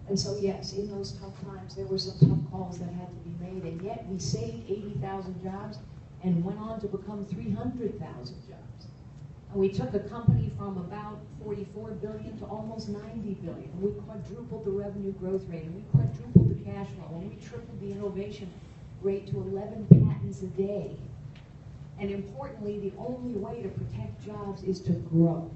And so yes, in those tough times, there were some tough calls that had to be made, and yet we saved 80,000 jobs and went on to become 300,000 jobs. And we took a company from about 44 billion to almost 90 billion. And we quadrupled the revenue growth rate, and we quadrupled the cash flow, and we tripled the innovation rate to 11 patents a day. And importantly, the only way to protect jobs is to grow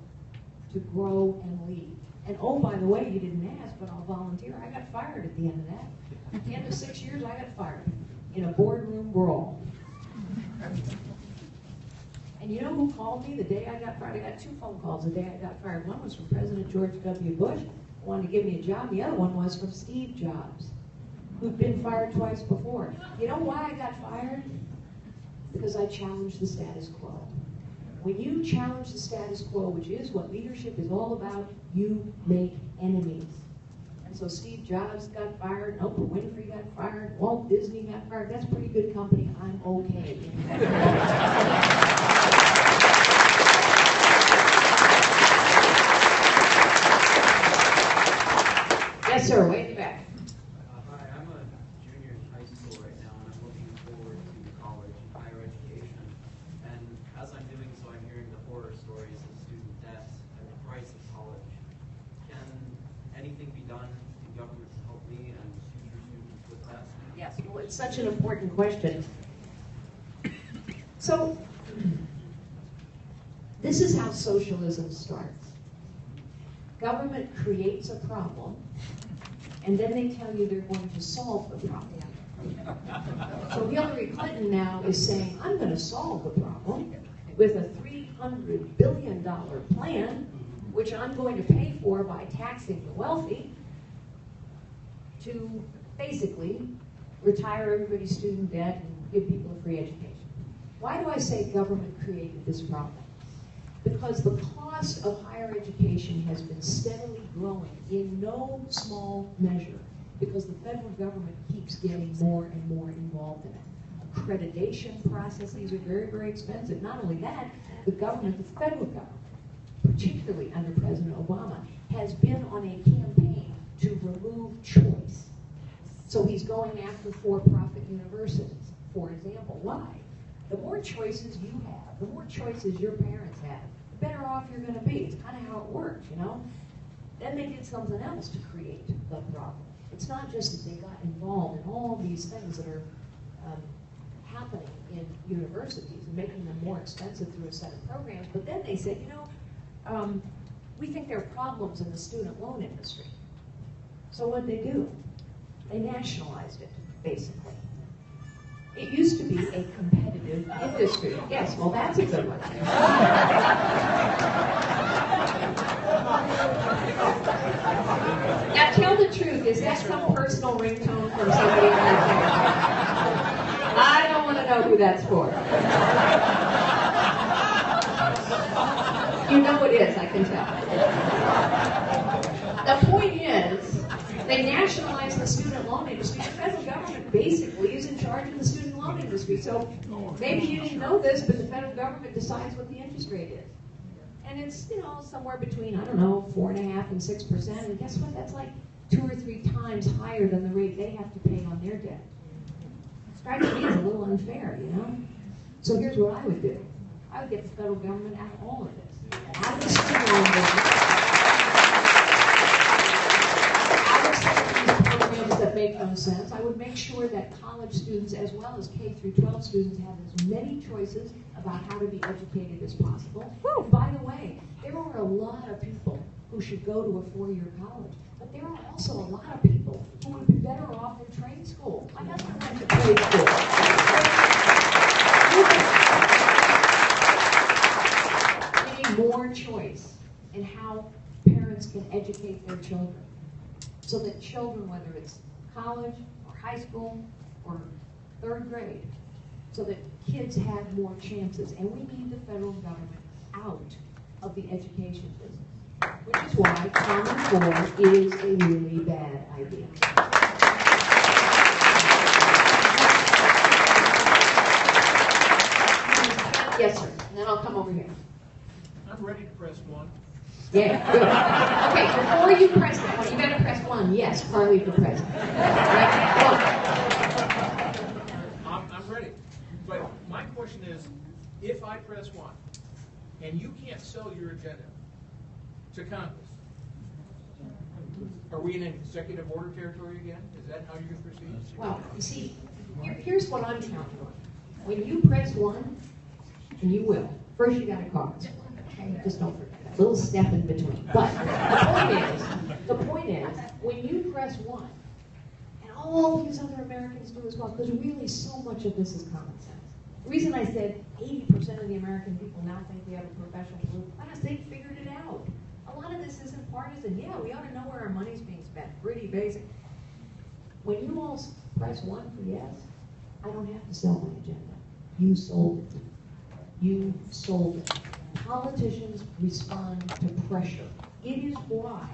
and lead. And oh, by the way, you didn't ask, but I'll volunteer. I got fired at the end of that. At the end of 6 years, I got fired in a boardroom brawl. And you know who called me the day I got fired? I got 2 phone calls the day I got fired. One was from President George W. Bush, who wanted to give me a job. The other one was from Steve Jobs, who'd been fired twice before. You know why I got fired? Because I challenged the status quo. When you challenge the status quo, which is what leadership is all about, you make enemies. And so Steve Jobs got fired, Oprah Winfrey got fired, Walt Disney got fired. That's pretty good company. I'm okay. Yes, sir, way in the back. Hi, I'm a junior in high school right now, and I'm looking forward to college and higher education. And as I'm doing so, I'm hearing the horror stories of student debt and the price of college. Can anything be done in government to help me and future students with that? Yes, well, it's such an important question. So, this is how socialism starts. Government creates a problem, and then they tell you they're going to solve the problem. So Hillary Clinton now is saying, I'm going to solve the problem with a $300 billion plan, which I'm going to pay for by taxing the wealthy, to basically retire everybody's student debt and give people a free education. Why do I say government created this problem? Because the cost of higher education has been steadily growing in no small measure, because the federal government keeps getting more and more involved in it. Accreditation processes are very, very expensive. Not only that, the government, the federal government, particularly under President Obama, has been on a campaign to remove choice. So he's going after for-profit universities, for example. Why? The more choices you have, the more choices your parents have, the better off you're going to be. It's kind of how it works, you know? Then they did something else to create the problem. It's not just that they got involved in all these things that are happening in universities and making them more expensive through a set of programs, but then they said, you know, we think there are problems in the student loan industry. So what did they do? They nationalized it, basically. It used to be a competitive industry. Yes, well, that's a good one. Now, tell the truth. Is that some personal ringtone from somebody in your family? I don't want to know who that's for. You know it is, I can tell. The point is, they nationalized the student loan industry. The federal government basically is in charge of the student loan industry. So maybe you didn't know this, but the federal government decides what the interest rate is. And it's, you know, somewhere between, I don't know, 4.5% and 6%. And guess what? That's like 2 or 3 times higher than the rate they have to pay on their debt. It strikes me as a little unfair, you know? So here's what I would do. I would get the federal government out of all of this. Out of the student loan business. Out of some of these programs that make no sense. I would make sure that college students as well as K through 12 students have as many choices about how to be educated as possible. And by the way, there are a lot of people who should go to a 4-year college, but there are also a lot of people who would be better off in trade school. My husband went to trade school. We need more choice in how parents can educate their children, so that children, whether it's college or high school or 3rd grade, so that kids have more chances. And we need the federal government out of the education business, which is why Common Core is a really bad idea. Yes, sir. And then I'll come over here. I'm ready to press 1. Yeah, good. Okay, before you press that one, you better press 1. Yes, Carly for president. I'm ready. But my question is, if I press 1, and you can't sell your agenda to Congress, are we in an executive order territory again? Is that how you're going to proceed? Well, you see, here's what I'm counting on. When you press 1, and you will, first you got to cause. Okay, just don't forget that little step in between. But the point is, when you press 1, and all these other Americans do as well, because really so much of this is common sense. The reason I said 80% of the American people now think we have a professional political class, they figured it out. A lot of this isn't partisan. Yeah, we ought to know where our money's being spent. Pretty basic. When you all press 1 for yes, I don't have to sell my agenda. You sold it. You sold it. Politicians respond to pressure. It is why.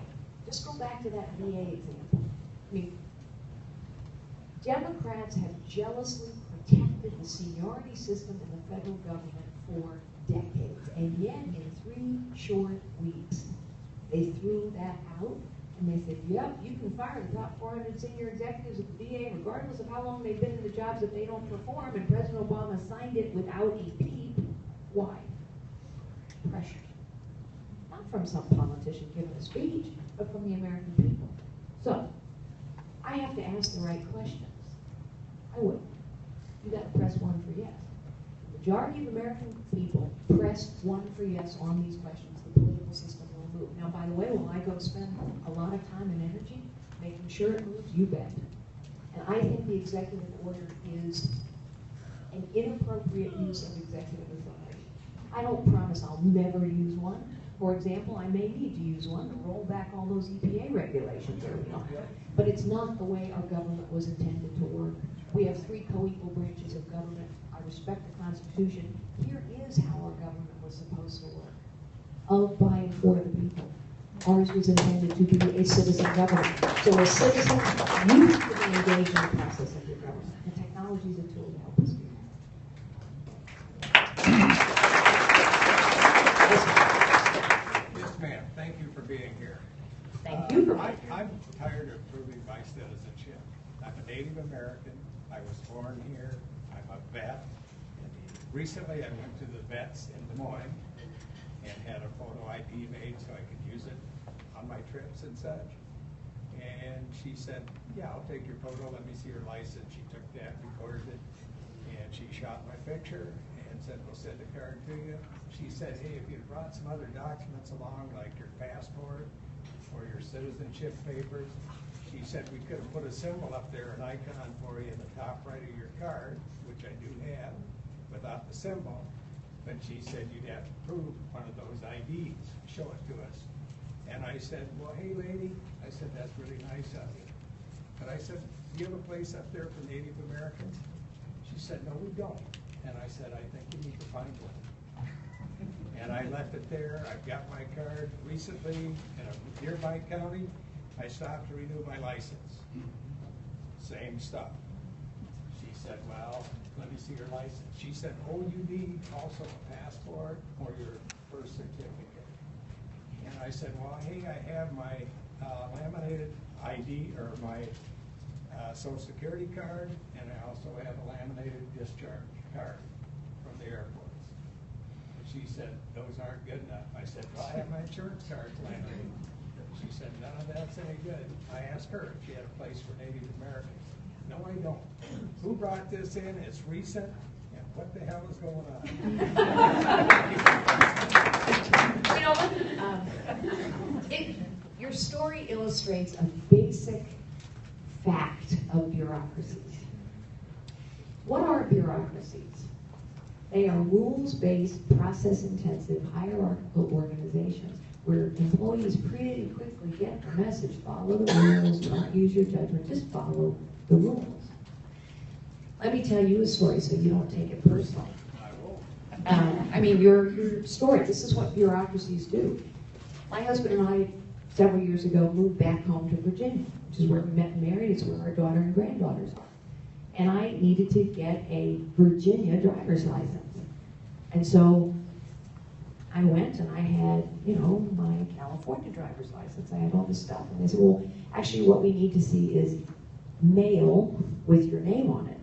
Just go back to that VA example. I mean, Democrats have jealously protected the seniority system in the federal government for decades. And yet, in 3 short weeks, they threw that out. And they said, yep, you can fire the top 400 senior executives at the VA regardless of how long they've been in the jobs if they don't perform. And President Obama signed it without a peep. Why? Pressure. Not from some politician giving a speech, but from the American people. So, I have to ask the right questions. I would. You got to press 1 for yes. The majority of American people press 1 for yes on these questions. The political system will move. Now, by the way, will I go spend a lot of time and energy making sure it moves? You bet. And I think the executive order is an inappropriate use of executive authority. I don't promise I'll never use one. For example, I may need to use one to roll back all those EPA regulations early on. But it's not the way our government was intended to work. We have 3 co-equal branches of government. I respect the Constitution. Here is how our government was supposed to work. Of, by, and for the people. Ours was intended to be a citizen government. So as citizens, you have to be engaged in the process of your government. And technology is a tool to help us do that. Yes, ma'am. Thank you for being here. Thank you for being here. I'm tired of proving my citizenship. I'm a Native American. I was born here. I'm a vet. Recently, I went to the vets in Des Moines and had a photo ID made so I could use it on my trips and such. And she said, yeah, I'll take your photo. Let me see your license. She took that, recorded it, and she shot my picture and said, we'll send a card to you. She said, hey, if you'd brought some other documents along, like your passport or your citizenship papers, she said we could have put a symbol up there, an icon for you in the top right of your card, which I do have, without the symbol. But she said you'd have to prove one of those IDs, show it to us. And I said, well, hey, lady, I said, that's really nice of you. But I said, do you have a place up there for Native Americans? She said, no, we don't. And I said, I think you need to find one. And I left it there. I've got my card. Recently, in a nearby county, I stopped to renew my license. Same stuff. She said, well, let me see your license. She said, oh, you need also a passport or your birth certificate. And I said, well, hey, I have my laminated ID or my Social Security card, and I also have a laminated discharge card from the airports. And she said, those aren't good enough. I said, well, I have my insurance card laminated. She said, none of that's any good. I asked her if she had a place for Native Americans. No, I don't. Who brought this in? It's recent. And what the hell is going on? Your story illustrates a basic fact of bureaucracies. What are bureaucracies? They are rules-based, process-intensive, hierarchical organizations where employees pretty quickly get the message, follow the rules, don't use your judgment, just follow the rules. Let me tell you a story so you don't take it personally. I mean, your story, this is what bureaucracies do. My husband and I, several years ago, moved back home to Virginia, which is where we met and married. It's where our daughter and granddaughters are. And I needed to get a Virginia driver's license. And so I went and I had, my California driver's license. I had all this stuff. And they said, well, actually what we need to see is mail with your name on it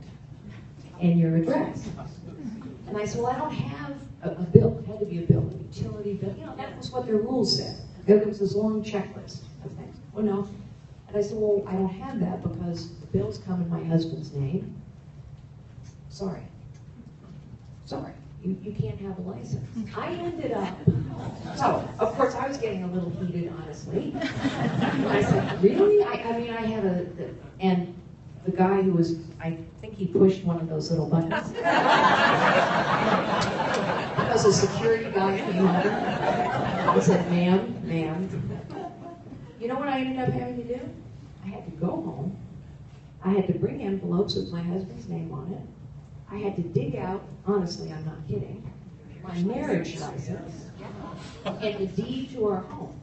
and your address. And I said, well, I don't have a bill. It had to be a bill, a utility bill. That was what their rules said. There was this long checklist of things. Well, no. And I said, well, I don't have that because the bills come in my husband's name. Sorry. You can't have a license. I ended up, so, of course, I was getting a little heated, honestly. And I said, really? I had and the guy who was, I think he pushed one of those little buttons. Because a security guy came over and said, ma'am. You know what I ended up having to do? I had to go home. I had to bring envelopes with my husband's name on it. I had to dig out, honestly, I'm not kidding, my marriage license and the deed to our home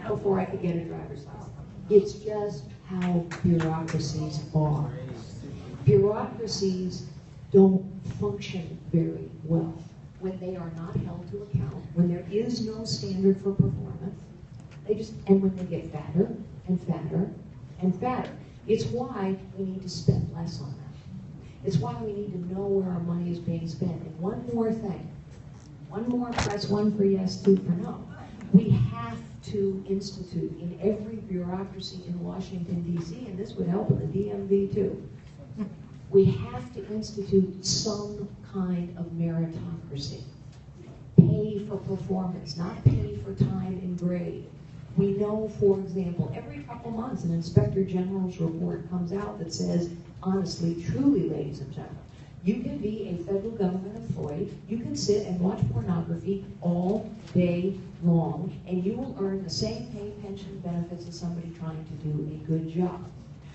before I could get a driver's license. It's just how bureaucracies are. Bureaucracies don't function very well when they are not held to account, when there is no standard for performance. And when they get fatter and fatter and fatter. It's why we need to spend less on them. It's why we need to know where our money is being spent. And one more thing. One more, press one for yes, two for no. We have to institute in every bureaucracy in Washington, D.C., and this would help in the DMV too. We have to institute some kind of meritocracy. Pay for performance, not pay for time and grade. We know, for example, every couple months an Inspector General's report comes out that says, honestly, truly, ladies and gentlemen, you can be a federal government employee, you can sit and watch pornography all day long, and you will earn the same pay, pension, benefits as somebody trying to do a good job.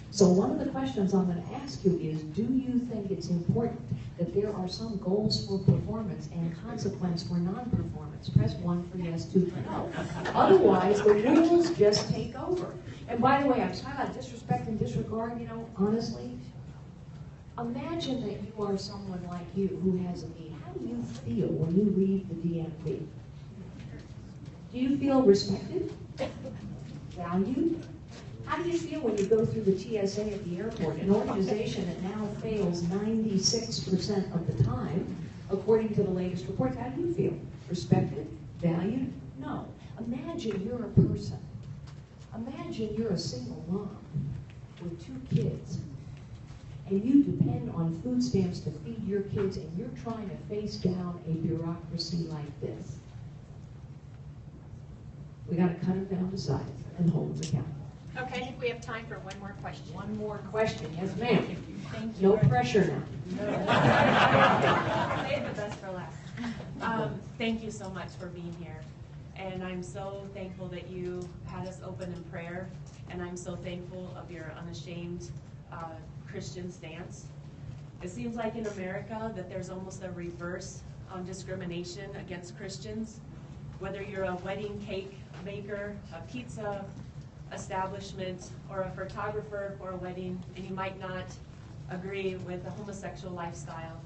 So one of the questions I'm going to ask you is, do you think it's important that there are some goals for performance and consequence for non-performance? Press one for yes, two for no. Otherwise, the rules just take over. And by the way, I'm talking about disrespect and disregard, honestly. Imagine that you are someone like you who has a need. How do you feel when you read the DMV? Do you feel respected? Valued? How do you feel when you go through the TSA at the airport, an organization that now fails 96% of the time, according to the latest reports? How do you feel? Respected? Valued? No. Imagine you're a person. Imagine you're a single mom with 2 kids, and you depend on food stamps to feed your kids, and you're trying to face down a bureaucracy like this. We got to cut them down to size and hold them accountable. Okay, I think we have time for one more question. One more question, yes ma'am. Thank you. No pressure now. Save the best for last. Thank you so much for being here. And I'm so thankful that you had us open in prayer. And I'm so thankful of your unashamed Christian stance. It seems like in America that there's almost a reverse discrimination against Christians. Whether you're a wedding cake maker, a pizza establishment, or a photographer for a wedding, and you might not agree with the homosexual lifestyle.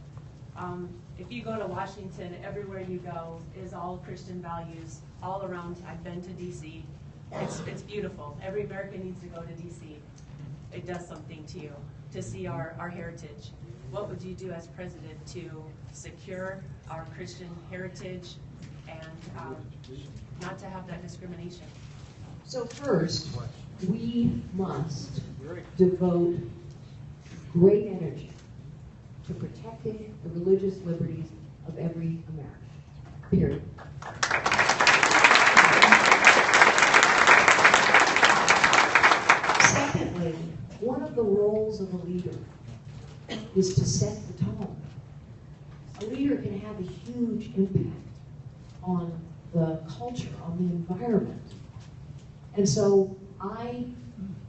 If you go to Washington, everywhere you go is all Christian values all around. I've been to DC. It's beautiful. Every American needs to go to DC. It does something to you to see our heritage. What would you do as president to secure our Christian heritage and not to have that discrimination? So first, we must devote great energy to protecting the religious liberties of every American, period. Secondly, one of the roles of a leader is to set the tone. A leader can have a huge impact on the culture, on the environment. And so I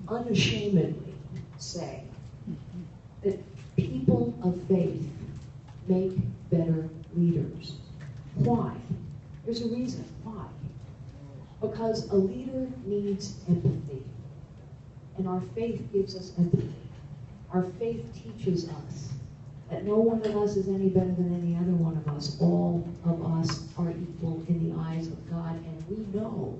unashamedly say that people of faith make better leaders. Why? There's a reason why. Because a leader needs empathy. And our faith gives us empathy. Our faith teaches us that no one of us is any better than any other one of us. All of us are equal in the eyes of God, and we know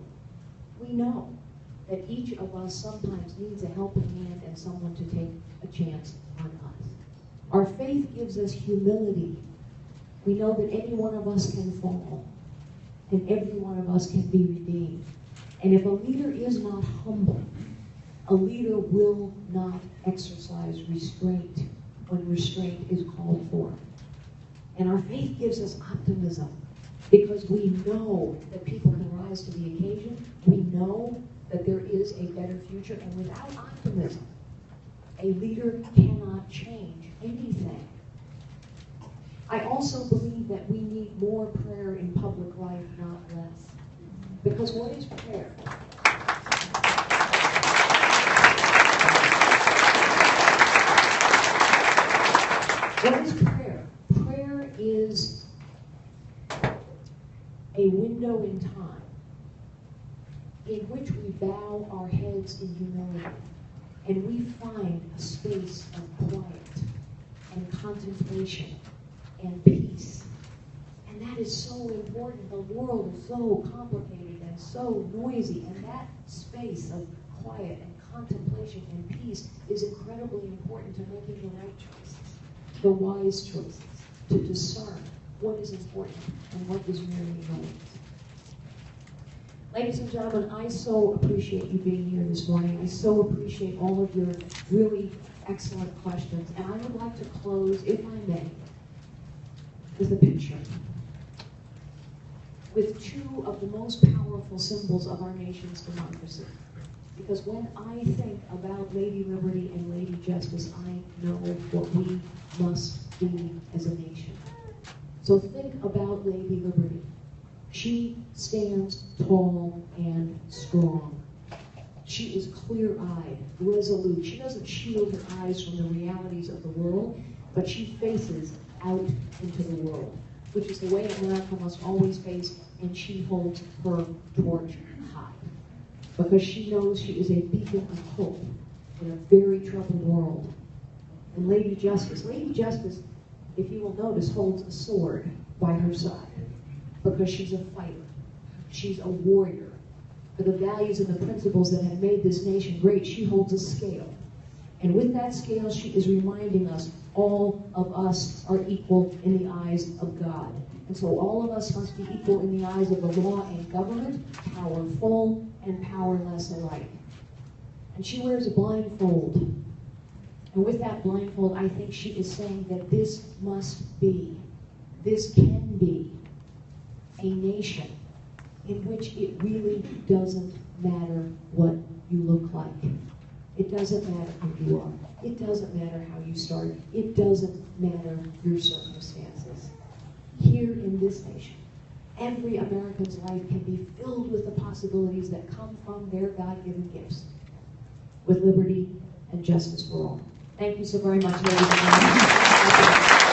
that each of us sometimes needs a helping hand and someone to take a chance on us. Our faith gives us humility. We know that any one of us can fall, and every one of us can be redeemed. And if a leader is not humble, a leader will not exercise restraint when restraint is called for. And our faith gives us optimism because we know that people can rise to the occasion. We know that there is a better future. And without optimism, a leader cannot change anything. I also believe that we need more prayer in public life, not less. Because what is prayer? What is prayer? Prayer is a window in time in which we bow our heads in humility and we find a space of quiet and contemplation and peace. And that is so important. The world is so complicated and so noisy, and that space of quiet and contemplation and peace is incredibly important to making the right choices, the wise choices, to discern what is important and what is merely noise. Ladies and gentlemen, I so appreciate you being here this morning. I so appreciate all of your really excellent questions. And I would like to close, if I may, with a picture, with two of the most powerful symbols of our nation's democracy. Because when I think about Lady Liberty and Lady Justice, I know what we must be as a nation. So think about Lady Liberty. She stands tall and strong. She is clear-eyed, resolute. She doesn't shield her eyes from the realities of the world, but she faces out into the world, which is the way America must always face, and she holds her torch high. Because she knows she is a beacon of hope in a very troubled world. And Lady Justice, if you will notice, holds a sword by her side. Because she's a fighter. She's a warrior. For the values and the principles that have made this nation great, she holds a scale. And with that scale, she is reminding us all of us are equal in the eyes of God. And so all of us must be equal in the eyes of the law and government, powerful and powerless alike. And she wears a blindfold. And with that blindfold, I think she is saying that this must be, this can be, a nation in which it really doesn't matter what you look like. It doesn't matter who you are. It doesn't matter how you start. It doesn't matter your circumstances. Here in this nation, every American's life can be filled with the possibilities that come from their God-given gifts, with liberty and justice for all. Thank you so very much, ladies and gentlemen.